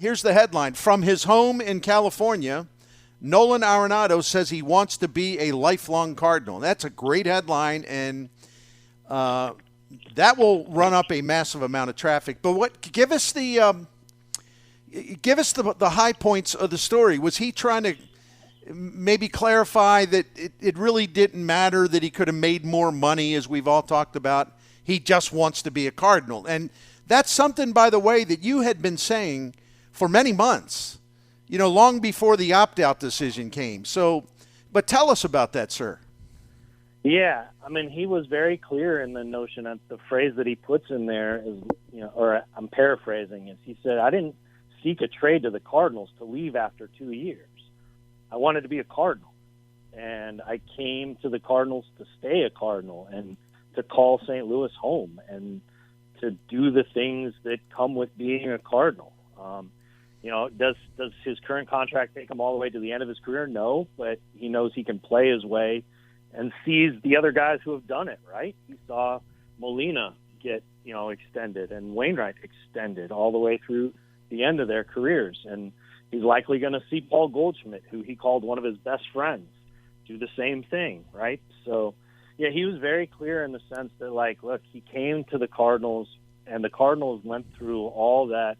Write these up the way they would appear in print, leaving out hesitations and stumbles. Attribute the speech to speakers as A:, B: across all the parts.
A: Here's the headline. From his home in California, Nolan Arenado says he wants to be a lifelong Cardinal. That's a great headline, and that will run up a massive amount of traffic. But give us the high points of the story. Was he trying to maybe clarify that it really didn't matter that he could have made more money, as we've all talked about? He just wants to be a Cardinal. And that's something, by the way, that you had been saying for many months, long before the opt-out decision came. So, but tell us about that, sir.
B: Yeah, I mean, he was very clear in the notion that the phrase that he puts in there is, or I'm paraphrasing, is he said, I didn't seek a trade to the Cardinals to leave after 2 years. I wanted to be a Cardinal, and I came to the Cardinals to stay a Cardinal and to call St. Louis home and to do the things that come with being a Cardinal. Does his current contract take him all the way to the end of his career? No, but he knows he can play his way and sees the other guys who have done it, right? He saw Molina get, extended and Wainwright extended all the way through the end of their careers. And he's likely going to see Paul Goldschmidt, who he called one of his best friends, do the same thing, right? So, yeah, he was very clear in the sense that, look, he came to the Cardinals, and the Cardinals went through all that,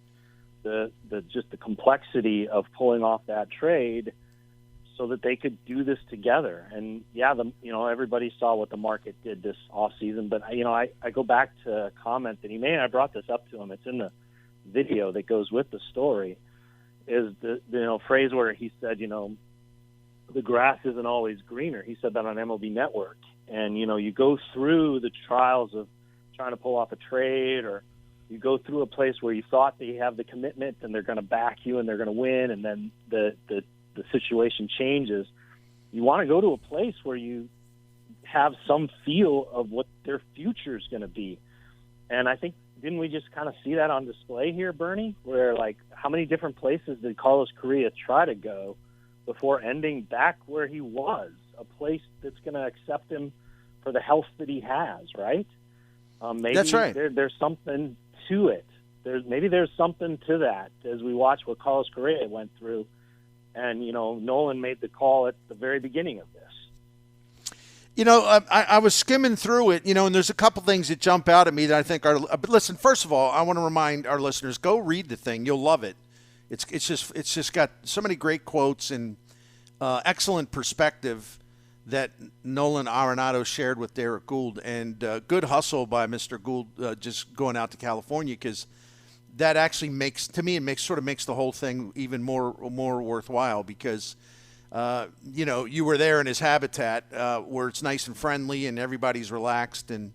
B: the complexity of pulling off that trade so that they could do this together. And, yeah, everybody saw what the market did this offseason. But, I go back to a comment that he made, and I brought this up to him. It's in the video that goes with the story, is the phrase where he said, the grass isn't always greener. He said that on MLB Network. And, you go through the trials of trying to pull off a trade, or you go through a place where you thought they have the commitment and they're going to back you and they're going to win, and then the situation changes. You want to go to a place where you have some feel of what their future is going to be. And I think, didn't we just kind of see that on display here, Bernie, where, how many different places did Carlos Correa try to go before ending back where he was, a place that's going to accept him for the health that he has, right? Maybe
A: that's right.
B: There's something to it. There's something to that as we watch what Carlos Correa went through. And, Nolan made the call at the very beginning of this.
A: I was skimming through it, and there's a couple things that jump out at me that I think are. But listen, first of all, I want to remind our listeners: go read the thing. You'll love it. It's just got so many great quotes and excellent perspective that Nolan Arenado shared with Derrick Goold, and good hustle by Mr. Goold just going out to California, because that actually makes the whole thing even more worthwhile, because. You were there in his habitat where it's nice and friendly and everybody's relaxed, and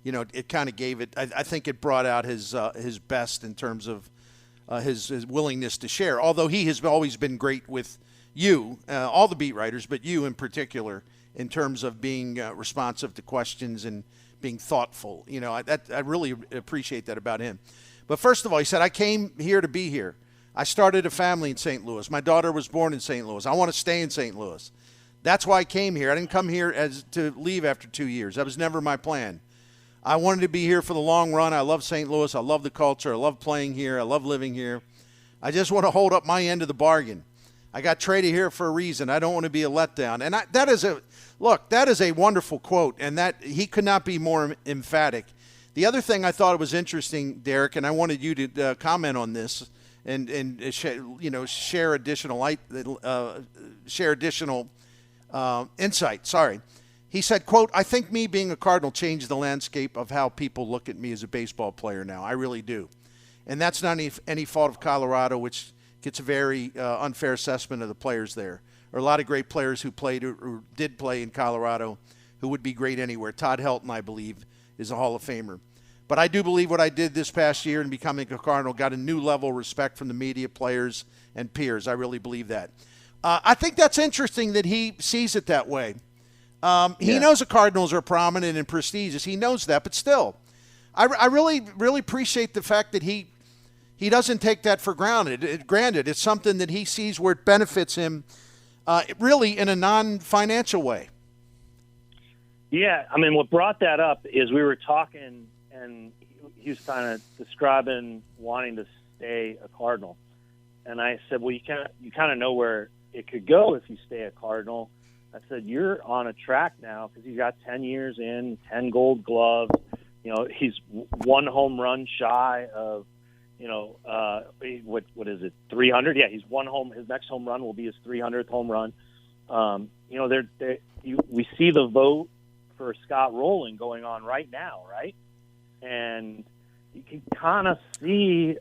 A: it kind of gave it. I think it brought out his best in terms of his willingness to share. Although he has always been great with you, all the beat writers, but you in particular, in terms of being responsive to questions and being thoughtful. I really appreciate that about him. But first of all, he said, "I came here to be here. I started a family in St. Louis. My daughter was born in St. Louis. I want to stay in St. Louis. That's why I came here. I didn't come here to leave after 2 years. That was never my plan. I wanted to be here for the long run. I love St. Louis. I love the culture. I love playing here. I love living here. I just want to hold up my end of the bargain. I got traded here for a reason. I don't want to be a letdown." And that is a wonderful quote, and that he could not be more emphatic. The other thing I thought was interesting, Derek, and I wanted you to comment on this, and share additional insight. Sorry. He said, quote, "I think me being a Cardinal changed the landscape of how people look at me as a baseball player now. I really do. And that's not any fault of Colorado, which gets a very unfair assessment of the players there. There are a lot of great players who played or did play in Colorado who would be great anywhere. Todd Helton, I believe, is a Hall of Famer. But I do believe what I did this past year in becoming a Cardinal got a new level of respect from the media, players, and peers. I really believe that." I think that's interesting that he sees it that way. He knows the Cardinals are prominent and prestigious. He knows that, but still, I really, really appreciate the fact that he doesn't take that for granted. It's something that he sees where it benefits him, really in a non-financial way.
B: Yeah, I mean, what brought that up is we were talking, and he was kind of describing wanting to stay a Cardinal. And I said, well, you kind of know where it could go if you stay a Cardinal. I said, you're on a track now because you got 10 years in, 10 Gold Gloves. You know, he's one home run shy of, what is it, 300? Yeah, he's one home. His next home run will be his 300th home run. We see the vote for Scott Rowland going on right now, right? And you can kind of see,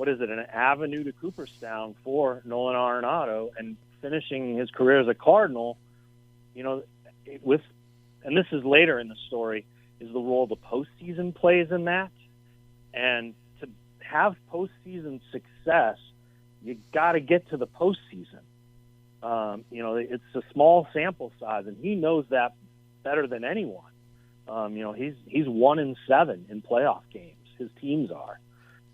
B: an avenue to Cooperstown for Nolan Arenado and finishing his career as a Cardinal, and this is later in the story, is the role the postseason plays in that. And to have postseason success, you got to get to the postseason. It's a small sample size, and he knows that better than anyone. He's 1-7 in playoff games. His teams are,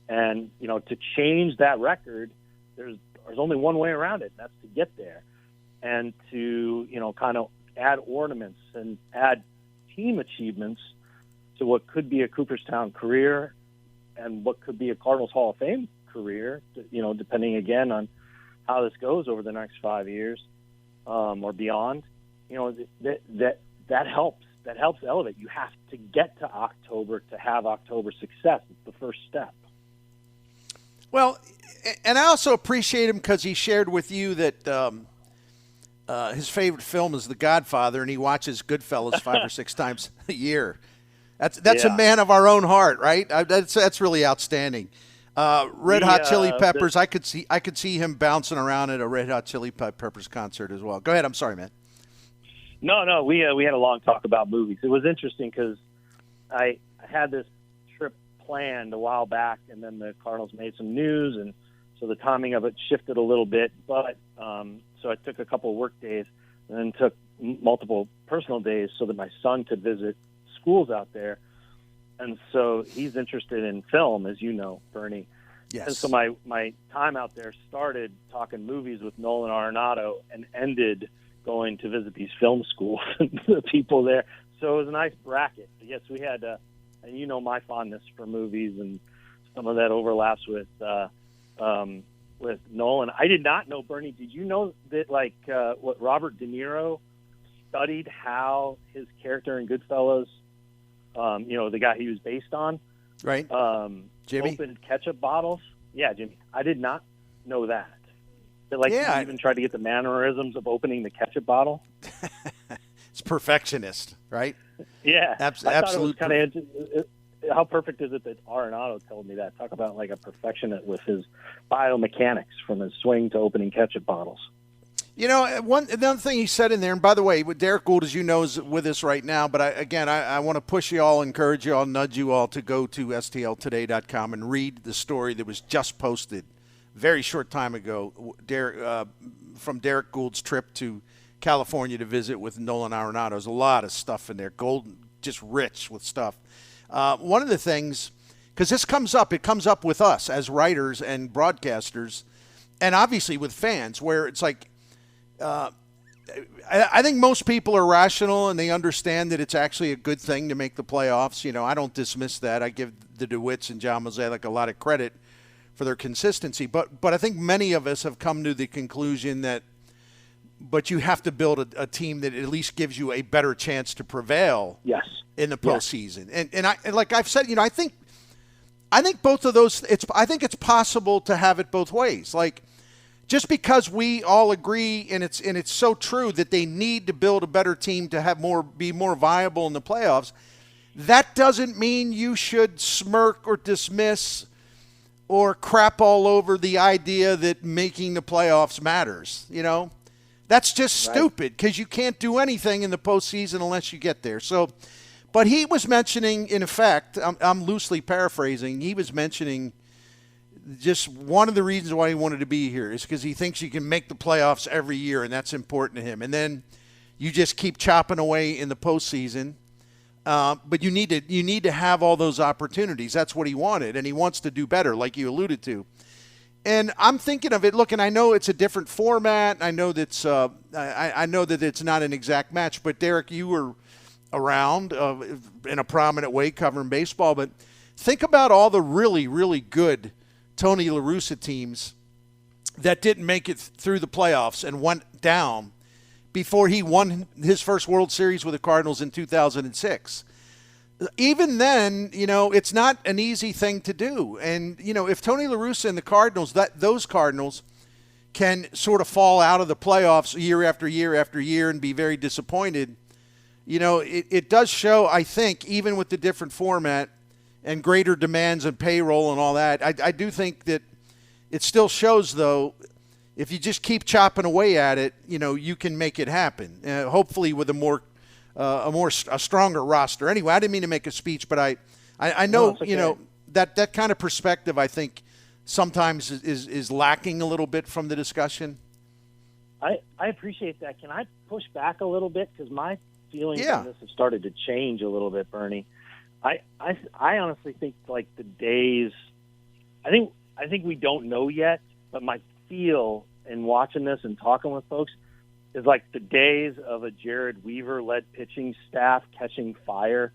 B: and to change that record, there's only one way around it, and that's to get there, and to kind of add ornaments and add team achievements to what could be a Cooperstown career and what could be a Cardinals Hall of Fame career. Depending again on how this goes over the next 5 years or beyond. That helps. That helps elevate. You have to get to October to have October success. It's the first step.
A: Well, and I also appreciate him because he shared with you that his favorite film is The Godfather, and he watches Goodfellas 5 or 6 times a year. That's a man of our own heart, right? That's really outstanding. Red Hot Chili Peppers. I could see him bouncing around at a Red Hot Chili Peppers concert as well. Go ahead. I'm sorry, man.
B: No. We had a long talk about movies. It was interesting because I had this trip planned a while back, and then the Cardinals made some news, and so the timing of it shifted a little bit. But so I took a couple of work days, and then took multiple personal days so that my son could visit schools out there. And so he's interested in film, as you know, Bernie.
A: Yes.
B: And so my time out there started talking movies with Nolan Arenado and ended going to visit these film schools and the people there. So it was a nice bracket. Yes, we had, and my fondness for movies, and some of that overlaps with Nolan. I did not know, Bernie, did you know that, what Robert De Niro studied how his character in Goodfellas, the guy he was based on,
A: right? Jimmy
B: opened ketchup bottles. Yeah, Jimmy. I did not know that. That he even tried to get the mannerisms of opening the ketchup bottle.
A: It's perfectionist, right?
B: Yeah,
A: Absolutely.
B: How perfect is it that Arenado told me that? Talk about a perfectionist with his biomechanics from his swing to opening ketchup bottles.
A: Another thing he said in there, and by the way, with Derrick Goold, as you know, is with us right now, but I want to push you all, encourage you all, nudge you all to go to stltoday.com and read the story that was just posted very short time ago, from Derrick Gould's trip to California to visit with Nolan Arenado. There's a lot of stuff in there, Gold just rich with stuff. One of the things, because it comes up with us as writers and broadcasters, and obviously with fans, where it's like, I think most people are rational and they understand that it's actually a good thing to make the playoffs. I don't dismiss that. I give the DeWitts and John Mozeliak a lot of credit for their consistency. But I think many of us have come to the conclusion that, but you have to build a team that at least gives you a better chance to prevail.
B: Yes.
A: In the postseason. Yes. And like I've said, I think both of those. I think it's possible to have it both ways. Just because we all agree, and it's so true that they need to build a better team to be more viable in the playoffs, that doesn't mean you should smirk or dismiss or crap all over the idea that making the playoffs matters. That's just stupid, because you can't do anything in the postseason unless you get there. So, but he was mentioning, in effect, I'm loosely paraphrasing, he was mentioning just one of the reasons why he wanted to be here is because he thinks you can make the playoffs every year, and that's important to him. And then you just keep chopping away in the postseason. But you need to have all those opportunities. That's what he wanted, and he wants to do better, like you alluded to. And I'm thinking of it. Look, and I know it's a different format. I know that's I know that it's not an exact match. But Derek, you were around in a prominent way covering baseball. But think about all the really, really good Tony La Russa teams that didn't make it through the playoffs and went down before he won his first World Series with the Cardinals in 2006. Even then, it's not an easy thing to do. And, if Tony La Russa and the Cardinals, those Cardinals can sort of fall out of the playoffs year after year after year and be very disappointed, it does show, I think, even with the different format and greater demands and payroll and all that, I do think that it still shows, though, if you just keep chopping away at it, you can make it happen. Hopefully with a stronger roster. Anyway, I didn't mean to make a speech, but I know,
B: okay.
A: That kind of perspective, I think, sometimes is lacking a little bit from the discussion.
B: I appreciate that. Can I push back a little bit? Because my feelings
A: Yeah.
B: on this have started to change a little bit, Bernie. I honestly think like the days. I think we don't know yet, but my feel in watching this and talking with folks is like the days of a Jared Weaver-led pitching staff catching fire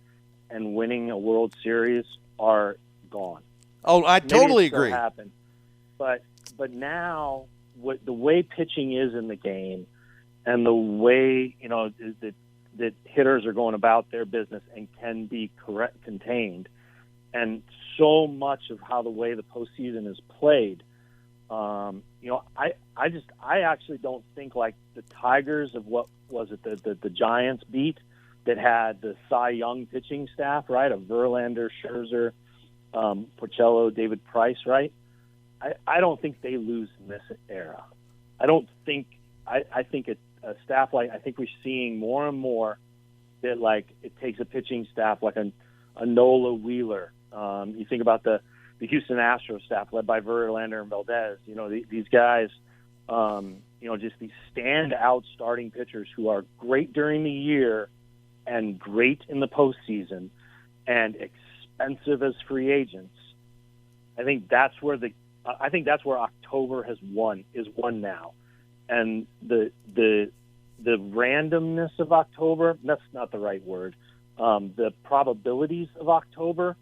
B: and winning a World Series are gone.
A: Oh, I totally
B: Maybe it still
A: agree.
B: happen. But now, the way pitching is in the game, and the way that hitters are going about their business and can be contained, and so much of how the way the postseason is played. I actually don't think like the Tigers of what was it the Giants beat that had the Cy Young pitching staff, right, of Verlander, Scherzer, Porcello, David Price, right? I don't think they lose in this era. I don't think I think a staff like, I think we're seeing more and more that like it takes a pitching staff like a Nola Wheeler. You think about the Houston Astros staff led by Verlander and Valdez. These guys, just these standout starting pitchers who are great during the year and great in the postseason and expensive as free agents. I think that's where October is won now. And the randomness of October, that's not the right word. The probabilities of October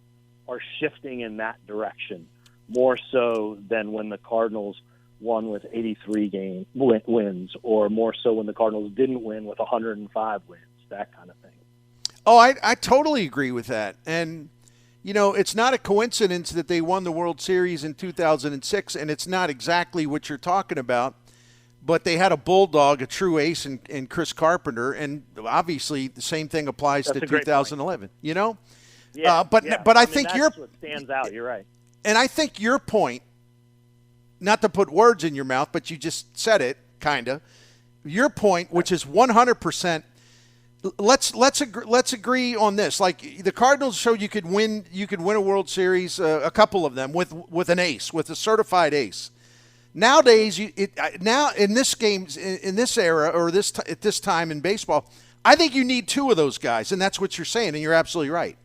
B: are shifting in that direction more so than when the Cardinals won with 83 wins, or more so when the Cardinals didn't win with 105 wins, that kind of thing.
A: Oh, I totally agree with that. And, it's not a coincidence that they won the World Series in 2006, and it's not exactly what you're talking about. But they had a bulldog, a true ace in Chris Carpenter, and obviously the same thing applies to 2011.
B: Yeah,
A: but I think
B: that's what stands out. You're right.
A: And I think your point, not to put words in your mouth, but you just said it, kind of. Your point, which is 100%. Let's agree on this. Like the Cardinals showed you could win a World Series, a couple of them with an ace, with a certified ace. Nowadays, now in this games, in this era, or at this time in baseball, I think you need two of those guys, and that's what you're saying, and you're absolutely right.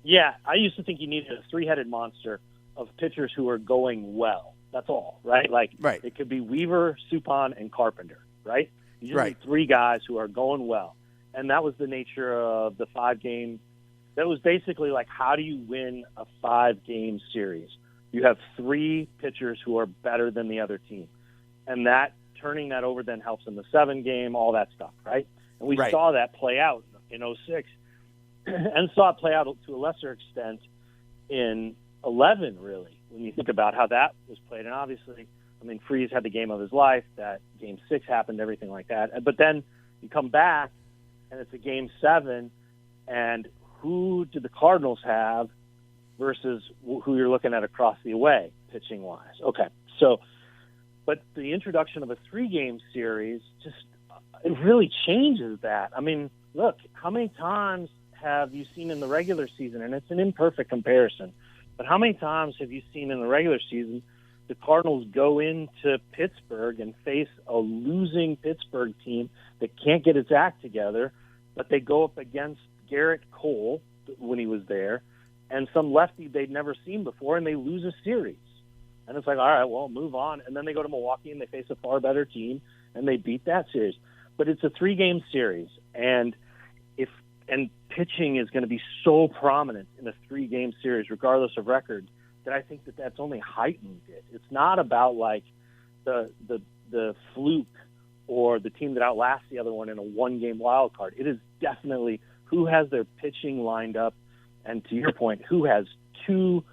B: Yeah, I used to think you needed a three-headed monster of pitchers who are going well. That's all, right? Like,
A: right.
B: It could be Weaver, Suppan, and Carpenter, right? You just need three guys who are going well. And that was the nature of the 5-game. That was basically like, how do you win a 5-game series? You have three pitchers who are better than the other team. And that turning that over then helps in the 7-game, all that stuff, right? And we saw that play out in 06 and saw it play out to a lesser extent in 11, really, when you think about how that was played. And obviously, Freese had the game of his life. That Game 6 happened, everything like that. But then you come back, and it's a Game 7, and who did the Cardinals have versus who you're looking at across the away, pitching-wise? Okay, so, but the introduction of a 3-game series it really changes that. Look, how many times have you seen in the regular season, and it's an imperfect comparison, but how many times have you seen in the regular season the Cardinals go into Pittsburgh and face a losing Pittsburgh team that can't get its act together, but they go up against Garrett Cole when he was there, and some lefty they'd never seen before, and they lose a series. And it's like, all right, well, move on. And then they go to Milwaukee, and they face a far better team, and they beat that series. But it's a 3-game series, and pitching is going to be so prominent in a 3-game series, regardless of record, that I think that's only heightened it. It's not about like the fluke or the team that outlasts the other one in a one-game wild card. It is definitely who has their pitching lined up, and to your point, who has two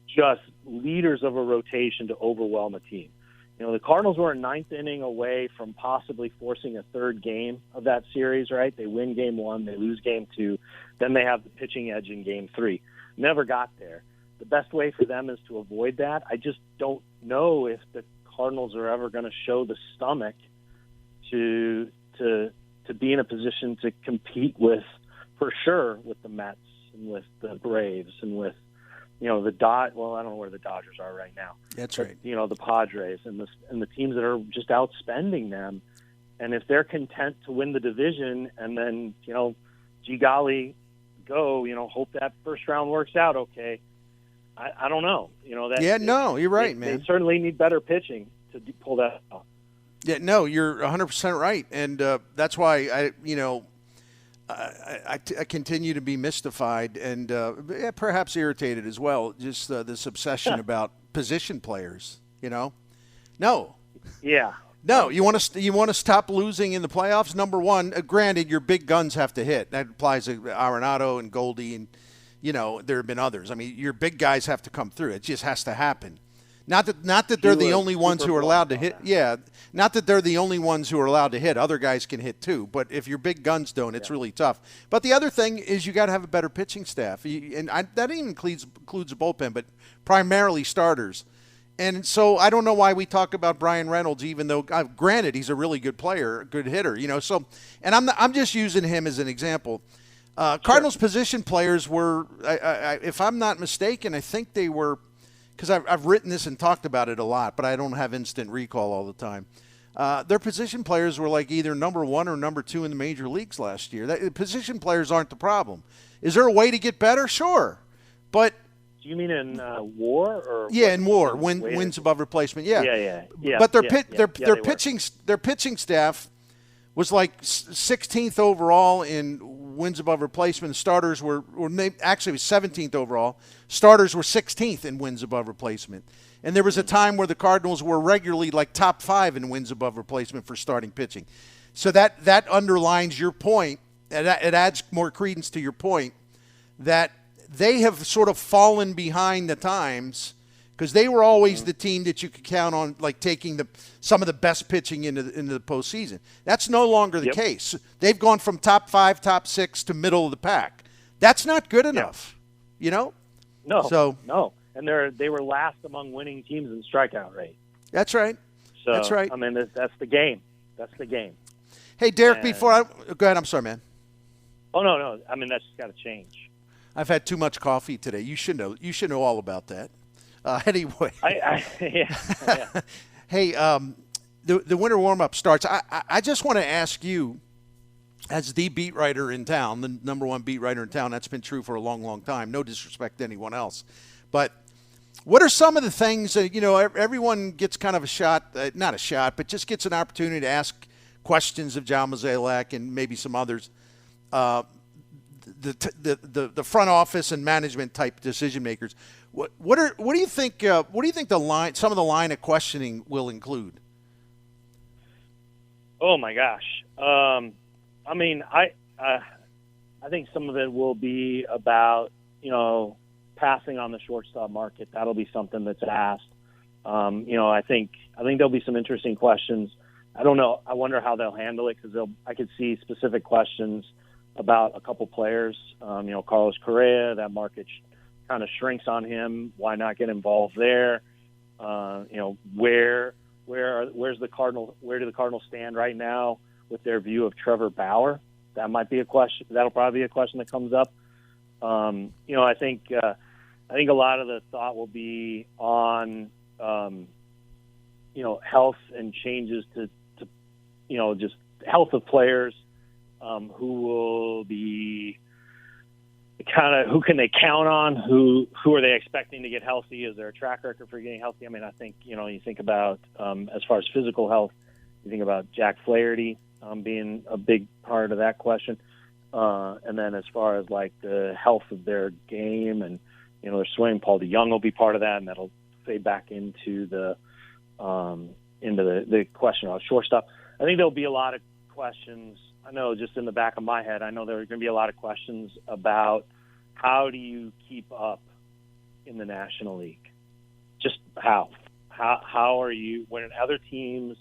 B: just leaders of a rotation to overwhelm a team. The Cardinals were a ninth inning away from possibly forcing a third game of that series, right? They win game one, they lose game two, then they have the pitching edge in game three. Never got there. The best way for them is to avoid that. I just don't know if the Cardinals are ever going to show the stomach to be in a position to compete with, for sure, with the Mets and with the Braves and with the well, I don't know where the Dodgers are right now.
A: That's
B: but,
A: right.
B: The Padres and the teams that are just outspending them. And if they're content to win the division and then, gee golly, go, hope that first round works out okay. I don't know.
A: You're right, man.
B: They certainly need better pitching to pull that off.
A: Yeah, no, you're 100% right. And that's why I continue to be mystified and perhaps irritated as well. Just this obsession about position players. No.
B: Yeah.
A: No, you want to stop losing in the playoffs. Number one, granted, your big guns have to hit. That applies to Arenado and Goldie, and there have been others. I mean, your big guys have to come through. It just has to happen. Not that they're the only ones who are allowed to hit. Yeah, not that they're the only ones who are allowed to hit. Other guys can hit too. But if your big guns don't, it's really tough. But the other thing is you got to have a better pitching staff, that even includes a bullpen, but primarily starters. And so I don't know why we talk about Brian Reynolds, even though, granted, he's a really good player, a good hitter. So, and I'm just using him as an example. Cardinals position players were, if I'm not mistaken, I think they were. Because I've written this and talked about it a lot, but I don't have instant recall all the time. Their position players were like either number one or number two in the major leagues last year. Position players aren't the problem. Is there a way to get better? Sure. But
B: do you mean in WAR or?
A: Yeah, in WAR, wins above replacement. Yeah. But their pitching staff was like 16th overall in wins above replacement. Starters were actually it was 17th overall. Starters were 16th in wins above replacement. And there was a time where the Cardinals were regularly like top 5 in wins above replacement for starting pitching. So that underlines your point. It adds more credence to your point that they have sort of fallen behind the times because they were always the team that you could count on, like taking some of the best pitching into the postseason. That's no longer the case. They've gone from top 5, top 6 to middle of the pack. That's not good enough,
B: No. No. And they were last among winning teams in strikeout rate.
A: That's right.
B: So,
A: that's right.
B: I mean, that's the game.
A: Hey, Derek, before I go ahead, I'm sorry, man.
B: Oh no. I mean, that's got to change.
A: I've had too much coffee today. You should know. You should know all about that. Anyway.
B: Yeah.
A: Hey, the winter warm-up starts. I just want to ask you, as the beat writer in town, the number one beat writer in town, that's been true for a long, long time. No disrespect to anyone else. But what are some of the things that, everyone gets kind of a shot, not a shot, but just gets an opportunity to ask questions of John Mozeliak and maybe some others, the front office and management type decision makers. What do you think? What do you think some of the line of questioning will include?
B: Oh my gosh! I mean, I think some of it will be about passing on the shortstop market. That'll be something that's asked. I think there'll be some interesting questions. I don't know. I wonder how they'll handle it because I could see specific questions about a couple players. Carlos Correa, that market kind of shrinks on him. Why not get involved there? Where's the Cardinal? Where do the Cardinals stand right now with their view of Trevor Bauer? That might be a question. That'll probably be a question that comes up. I think a lot of the thought will be on health and changes to just health of players. Who will be who can they count on? Who are they expecting to get healthy? Is there a track record for getting healthy? I mean, I think, you think about, as far as physical health, you think about Jack Flaherty being a big part of that question. And then as far as like the health of their game and, their swing, Paul DeYoung will be part of that, and that'll fade back into the, into the question of shortstop. I think there'll be a lot of questions. I know just in the back of my head, I know there are going to be a lot of questions about how do you keep up in the National League? Just how are you when other teams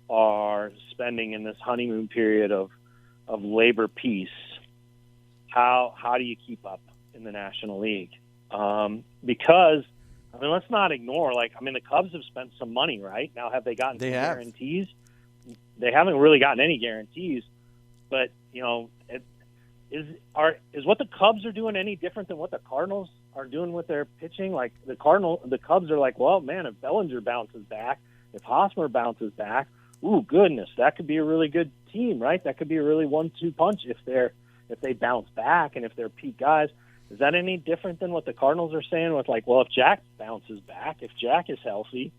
B: are spending in this honeymoon period of labor peace? How do you keep up in the National League? Because let's not ignore. The Cubs have spent some money, right? Now, have they gotten some guarantees? They haven't really gotten any guarantees. But is what the Cubs are doing any different than what the Cardinals are doing with their pitching? Like the Cubs are like, well, man, if Bellinger bounces back, if Hosmer bounces back, ooh, goodness, that could be a really good team, right? That could be a really 1-2 punch if they bounce back and if they're peak guys. Is that any different than what the Cardinals are saying with if Jack bounces back, if Jack is healthy,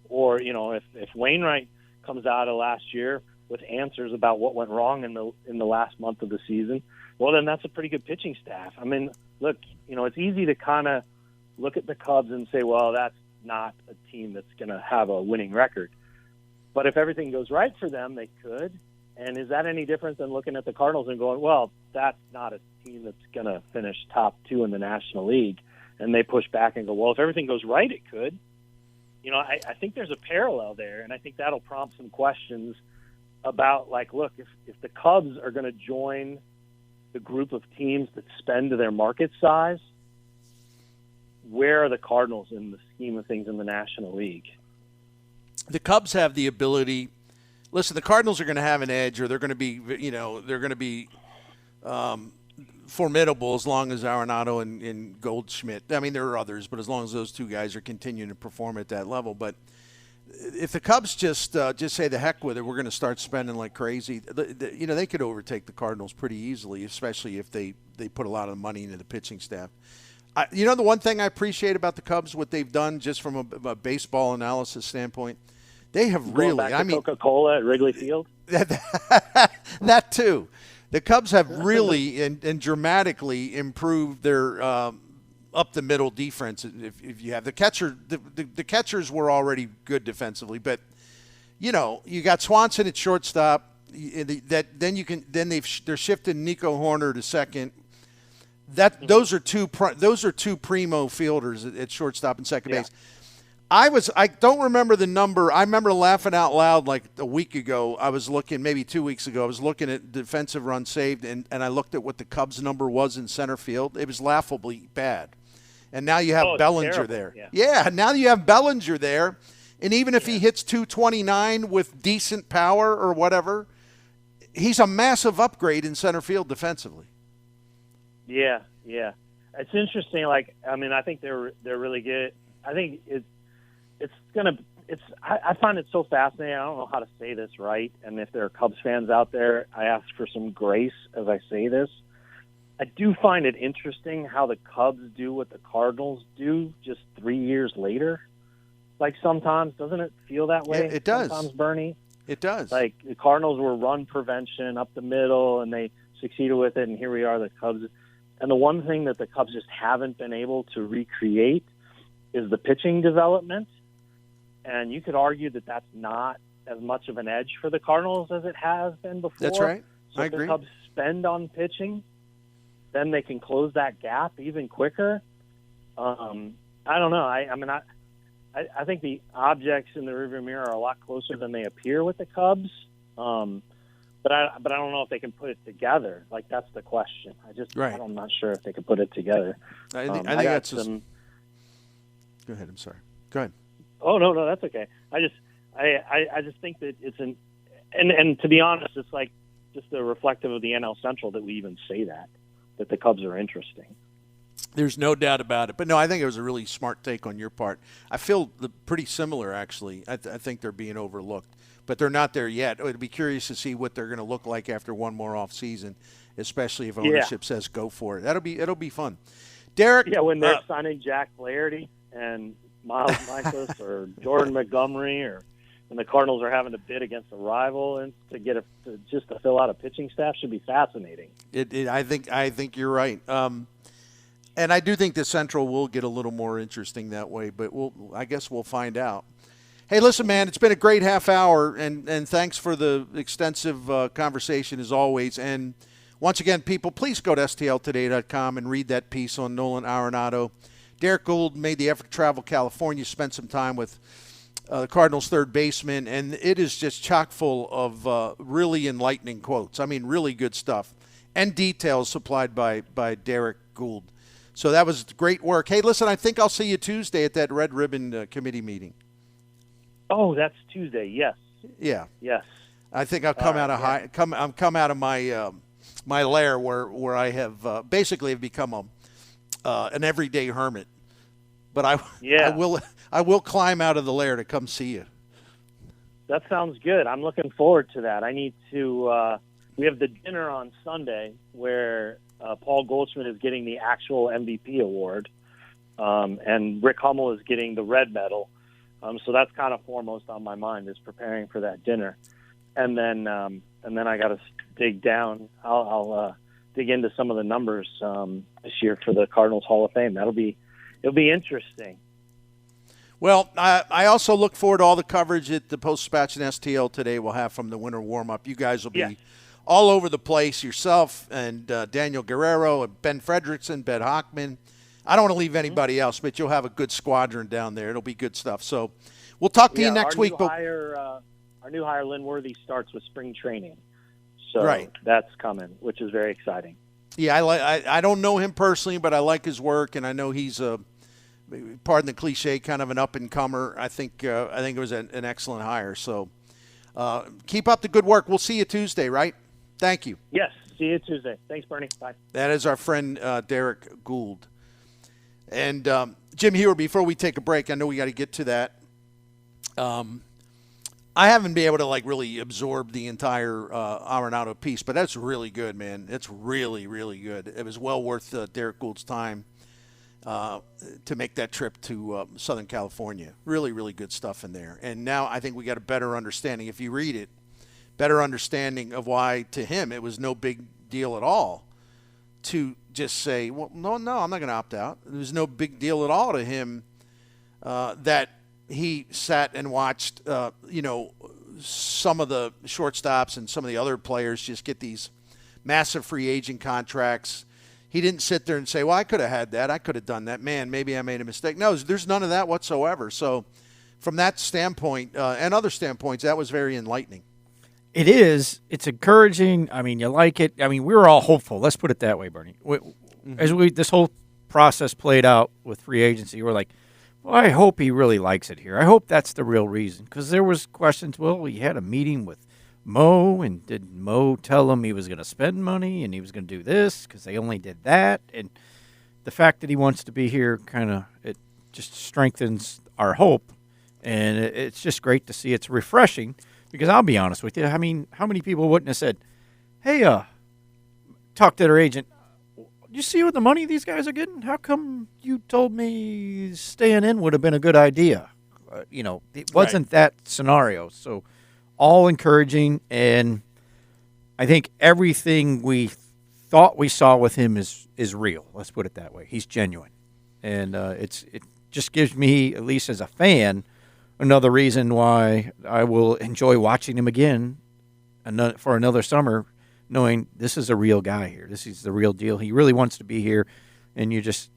B: or if Wainwright comes out of last year with answers about what went wrong in the last month of the season, well, then that's a pretty good pitching staff. Look, it's easy to kind of look at the Cubs and say, well, that's not a team that's going to have a winning record. But if everything goes right for them, they could. And is that any different than looking at the Cardinals and going, well, that's not a team that's going to finish top 2 in the National League? And they push back and go, well, if everything goes right, it could. I think there's a parallel there, and I think that'll prompt some questions about, look, if the Cubs are going to join the group of teams that spend to their market size, where are the Cardinals in the scheme of things in the National League?
A: The Cubs have the ability. Listen, the Cardinals are going to have an edge, or they're going to be, they're going to be formidable as long as Arenado and Goldschmidt. There are others, but as long as those two guys are continuing to perform at that level. But if the Cubs just say the heck with it, we're going to start spending like crazy. They could overtake the Cardinals pretty easily, especially if they put a lot of money into the pitching staff. The one thing I appreciate about the Cubs, what they've done just from a baseball analysis standpoint, they have
B: Going back to Coca-Cola at Wrigley Field.
A: That too. The Cubs have really and dramatically improved their up the middle defense. If you have the catcher, the catchers were already good defensively, but you got Swanson at shortstop. They're shifting Nico Horner to second. Those are two primo fielders at shortstop and second base. I don't remember the number. I remember laughing out loud like a week ago. I was looking, maybe 2 weeks ago, I was looking at defensive runs saved, and I looked at what the Cubs number was in center field. It was laughably bad. And now you have Bellinger there. Yeah, now you have Bellinger there. And even if he hits 229 with decent power or whatever, he's a massive upgrade in center field defensively.
B: Yeah. It's interesting. I think they're really good. I think I find it so fascinating. I don't know how to say this right. And if there are Cubs fans out there, I ask for some grace as I say this. I do find it interesting how the Cubs do what the Cardinals do just 3 years later. Sometimes, doesn't it feel that way?
A: It does.
B: Sometimes, Bernie.
A: It does.
B: The Cardinals were run prevention up the middle, and they succeeded with it, and here we are, the Cubs. And the one thing that the Cubs just haven't been able to recreate is the pitching development. And you could argue that that's not as much of an edge for the Cardinals as it has been before.
A: That's right.
B: So
A: I
B: if
A: agree.
B: the Cubs spend on pitching, then they can close that gap even quicker. I don't know. I think the objects in the rearview mirror are a lot closer than they appear with the Cubs. But I don't know if they can put it together. That's the question. I'm not sure if they can put it together.
A: I think that's some. Go ahead. I'm sorry. Go ahead.
B: Oh no, that's okay. I just think that it's and to be honest, it's just a reflective of the NL Central that we even say that the Cubs are interesting.
A: There's no doubt about it. But no, I think it was a really smart take on your part. I feel pretty similar, actually. I think they're being overlooked, but they're not there yet. I'd be curious to see what they're going to look like after one more off season, especially if ownership says go for it. It'll be fun. Derek,
B: when they're signing Jack Flaherty and Miles Miklasz or Jordan Montgomery, and the Cardinals are having to bid against a rival and to fill out a pitching staff, should be fascinating.
A: I think you're right. And I do think the Central will get a little more interesting that way, but I guess we'll find out. Hey, listen, man, it's been a great half hour, and thanks for the extensive conversation as always. And once again, people, please go to stltoday.com and read that piece on Nolan Arenado. Derrick Goold made the effort to travel to California, spent some time with the Cardinals' third baseman, and it is just chock full of really enlightening quotes. I mean, really good stuff. And details supplied by Derrick Goold. So that was great work. Hey, listen, I think I'll see you Tuesday at that Red Ribbon Committee meeting.
B: Oh, that's Tuesday. Yes.
A: Yeah.
B: Yes.
A: I think I'll come out of come out of my my lair where I have basically have become an everyday hermit. But I will climb out of the lair to come see you.
B: That sounds good. I'm looking forward to that. I need to. We have the dinner on Sunday where Paul Goldschmidt is getting the actual MVP award, and Rick Hummel is getting the red medal. So that's kind of foremost on my mind, is preparing for that dinner, and then I got to dig down. I'll dig into some of the numbers this year for the Cardinals Hall of Fame. It'll be interesting.
A: Well, I also look forward to all the coverage that the Post-Dispatch and STL today will have from the winter warm-up. You guys will be all over the place, yourself and Daniel Guerrero and Ben Fredrickson, Ben Hockman. I don't want to leave anybody else, but you'll have a good squadron down there. It'll be good stuff. So we'll talk to you next week.
B: Our new hire, Lynn Worthy, starts with spring training. So that's coming, which is very exciting. Yeah,
A: I don't know him personally, but I like his work, and I know he's pardon the cliche, kind of an up-and-comer. I think it was an excellent hire. So keep up the good work. We'll see you Tuesday, right? Thank you.
B: Yes, see you Tuesday. Thanks, Bernie. Bye.
A: That is our friend Derrick Goold. And Jim Hewer, before we take a break, I know we got to get to that. I haven't been able to really absorb the entire Arenado piece, but that's really good, man. It's really, really good. It was well worth Derrick Gould's time to make that trip to Southern California. Really, really good stuff in there. And now I think we got a better understanding, if you read it, better understanding of why, to him, it was no big deal at all to just say, well, no, I'm not going to opt out. There was no big deal at all to him that he sat and watched, some of the shortstops and some of the other players just get these massive free agent contracts. He didn't sit there and say, well, I could have had that. I could have done that. Man, maybe I made a mistake. No, there's none of that whatsoever. So from that standpoint and other standpoints, that was very enlightening.
C: It is. It's encouraging. I mean, you like it. I mean, we were all hopeful. Let's put it that way, Bernie. As this whole process played out with free agency, we're like, well, I hope he really likes it here. I hope that's the real reason. Because there was questions, well, he had a meeting with Mo, and did Mo tell him he was going to spend money and he was going to do this because they only did that? And the fact that he wants to be here it just strengthens our hope. And it's just great to see. It's refreshing. Because I'll be honest with you, I mean, how many people wouldn't have said, hey, talk to their agent, you see what the money these guys are getting? How come you told me staying in would have been a good idea? It wasn't that scenario. So all encouraging, and I think everything we thought we saw with him is real. Let's put it that way. He's genuine. And it just gives me, at least as a fan, another reason why I will enjoy watching him again for another summer, knowing this is a real guy here. This is the real deal. He really wants to be here, and you just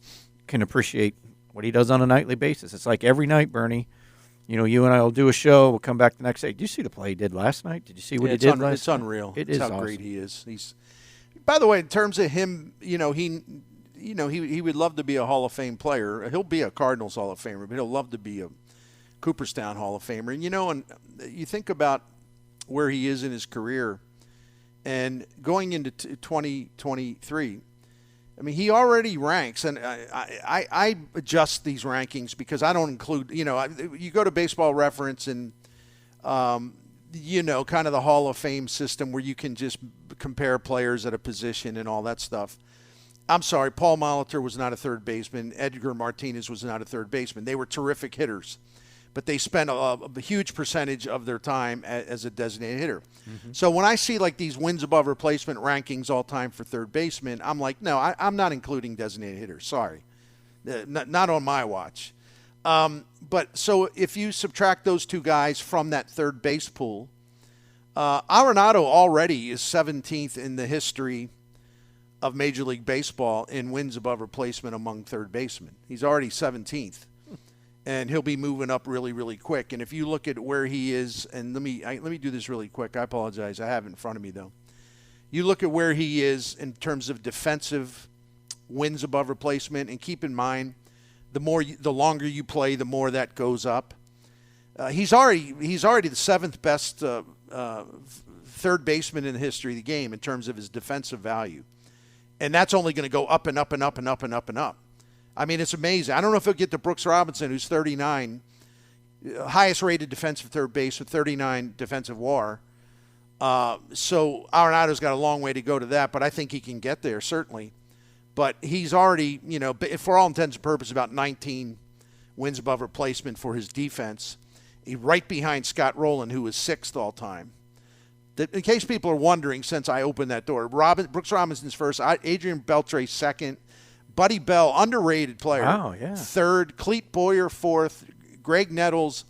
C: can appreciate what he does on a nightly basis. It's like every night, Bernie, you and I will do a show. We'll come back the next day. Did you see the play he did last night? Did you see what he did last night?
A: It's unreal.
C: It's
A: how
C: awesome.
A: Great he is. By the way, in terms of him, he would love to be a Hall of Fame player. He'll be a Cardinals Hall of Famer, but he'll love to be a Cooperstown Hall of Famer. And and you think about where he is in his career and going into 2023, I mean, he already ranks, and I adjust these rankings because I don't include, you go to Baseball Reference and, kind of the Hall of Fame system where you can just compare players at a position and all that stuff. I'm sorry, Paul Molitor was not a third baseman. Edgar Martinez was not a third baseman. They were terrific hitters, but they spent a huge percentage of their time as a designated hitter. Mm-hmm. So when I see these wins above replacement rankings all time for third baseman, I'm like, no, I'm not including designated hitters. Sorry. Not on my watch. But so if you subtract those two guys from that third base pool, Arenado already is 17th in the history of Major League Baseball in wins above replacement among third basemen. He's already 17th, and he'll be moving up really, really quick. And if you look at where he is, and let me do this really quick. I apologize. I have it in front of me, though. You look at where he is in terms of defensive wins above replacement, and keep in mind, the longer you play, the more that goes up. He's already the seventh best third baseman in the history of the game in terms of his defensive value. And that's only going to go up and up and up and up and up and up. I mean, it's amazing. I don't know if he'll get to Brooks Robinson, who's 39, highest rated defensive third base with 39 defensive WAR. So Arenado's got a long way to go to that, but I think he can get there, certainly. But he's already, for all intents and purposes, about 19 wins above replacement for his defense. He's right behind Scott Rowland, who is sixth all time. In case people are wondering, since I opened that door, Brooks Robinson's first, Adrian Beltre second, Buddy Bell, underrated player, third, Clete Boyer fourth, Greg Nettles,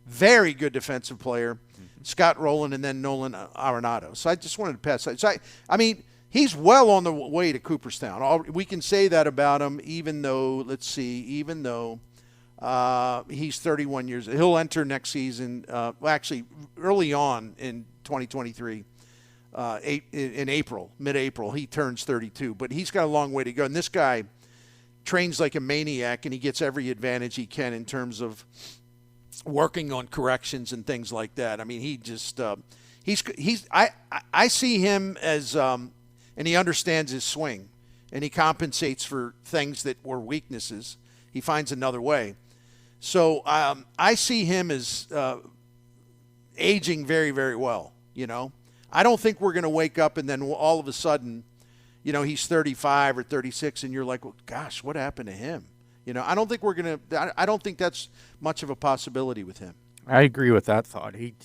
A: very good defensive player, Scott Rowland, and then Nolan Arenado. So I just wanted to pass that. So I mean, he's well on the way to Cooperstown. We can say that about him, even though he's 31 years. He'll enter next season, actually early on in 2023, in April, mid-April. He turns 32, but he's got a long way to go. And this guy trains like a maniac, and he gets every advantage he can in terms of working on corrections and things like that. I mean, he just I see him as and he understands his swing, and he compensates for things that were weaknesses. He finds another way. So I see him as aging very, very well. I don't think we're going to wake up and then all of a sudden, he's 35 or 36, and you're like, well, gosh, what happened to him? I don't think we're going to. I don't think that's much of a possibility with him.
C: I agree with that thought. He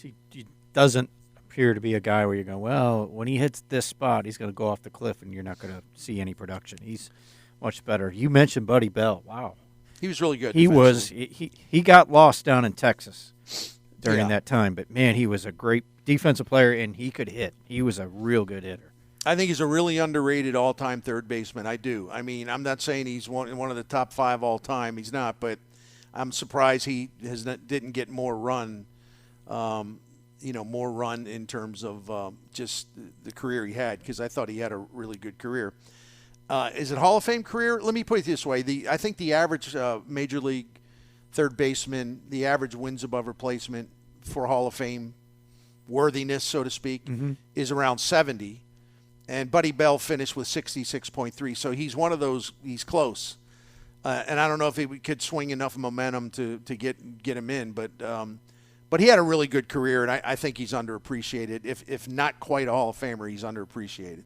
C: doesn't appear to be a guy where you go, well, when he hits this spot, he's going to go off the cliff, and you're not going to see any production. He's much better. You mentioned Buddy Bell. Wow.
A: He was really good.
C: He got lost down in Texas during that time, but man, he was a great defensive player, and he could hit. He was a real good hitter.
A: I think he's a really underrated all-time third baseman. I do. I mean, I'm not saying he's one of the top 5 all-time. He's not, but I'm surprised he didn't get more run. More run in terms of just the career he had, because I thought he had a really good career. Is it Hall of Fame career? Let me put it this way. I think the average Major League third baseman, the average wins above replacement for Hall of Fame worthiness, so to speak, is around 70. And Buddy Bell finished with 66.3. So he's one of those, he's close. And I don't know if he could swing enough momentum to get him in. But he had a really good career, and I think he's underappreciated. If not quite a Hall of Famer, he's underappreciated.